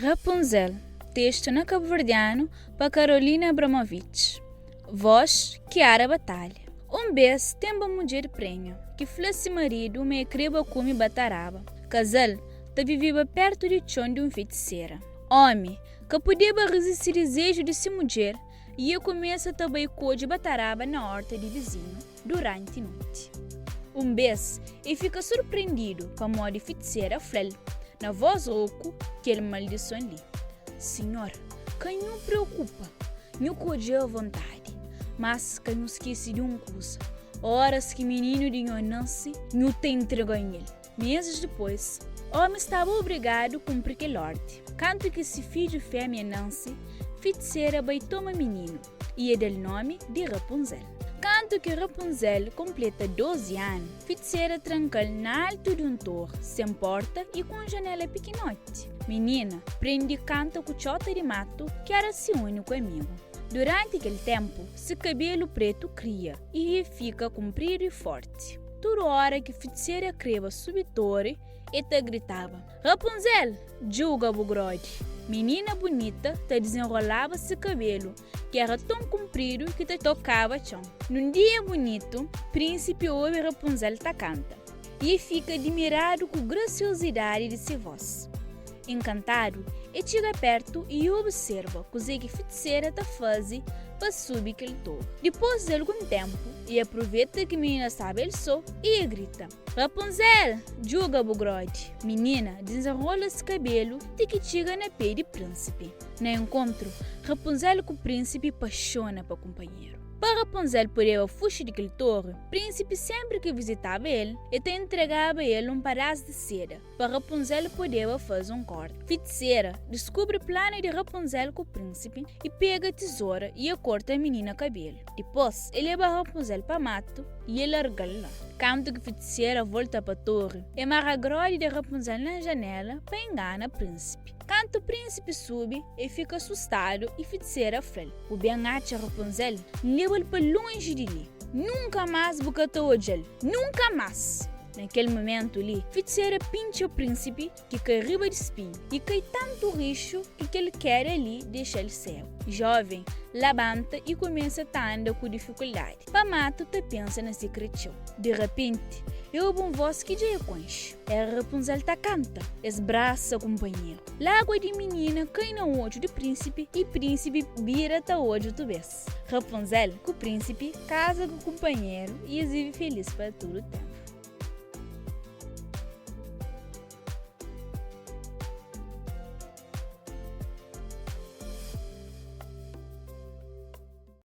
Rapunzel, texto na cabo-verdiano para Carolina Abramovich. Voz, Chiara Batalha. Vez tem uma mulher prenha, que falasse marido me escreva como bataraba. Casal, ta vivia perto de chão de feiticeira. Homem, que podia resistir desejo de sua mulher, e começa também a de bataraba na horta de vizinho, durante a noite. Vez, e fica surpreendido para a moda feiticeira flel, na voz rouco, que ele maldição ali. Senhor, quem não preocupa, não coje à vontade, mas quem não esquece de coisa. Horas que menino de nasce, não tem entrega em ele. Meses depois, o homem estava obrigado a cumprir aquele ordem. Canto que se filho fêmea nasce, feiticeira vai tomar menino, e é do nome de Rapunzel. Canto que Rapunzel completa 12 anos, feiticeira tranca na alto de torre, sem porta e com janela pequenote. Menina prende canta com chota de mato, que era seu único amigo. Durante aquele tempo, seu cabelo preto cria e fica comprido e forte. Toda hora que feiticeira creva subitore, e te gritava: Rapunzel, julga bugrode. Menina bonita te desenrolava seu cabelo, que era tão comprido que te tocava chão. Num dia bonito, príncipe ouve Rapunzel ta canta e fica admirado com a graciosidade de sua voz. Encantado, ele chega perto e observa o que a feiticeira ta faz para subir aquele torre. Depois de algum tempo, ele aproveita que a menina sabe ele só e grita: Rapunzel, julga bugrode. Menina desenrola esse cabelo de que chega na pé de príncipe. No encontro, Rapunzel com o príncipe apaixona para o companheiro. Para Rapunzel poder fugir daquele torre, o príncipe sempre que visitava ele, te entregava a ele um pedaço de seda, para Rapunzel poder fazer um corte. Feiticeira descobre o plano de Rapunzel com o príncipe e pega a tesoura e corta a menina cabelo. Depois, ele leva Rapunzel para mato e larga-la. Canto que feiticeira volta para a torre, e amarra a grade de Rapunzel na janela para enganar o príncipe. Canto o príncipe sube e fica assustado e feiticeira fala: o bem acha Rapunzel, leva-lhe para longe de ali. Nunca mais bocata ojel, nunca mais. Naquele momento ali, feiticeira pincha o príncipe que cai riba de espinho e cai tanto rixo que ele quer ali deixar ele céu. Jovem, levanta e começa a andar com dificuldade. Para mato, te pensa na secreção. De repente, eu ouvo uma voz que já conhece. É a Rapunzel ta canta, esbraça o companheiro. Lágua de menina cai no olho do príncipe e príncipe vira ta olho do vez. Rapunzel, com o príncipe, casa com o companheiro e vive feliz para todo o tempo.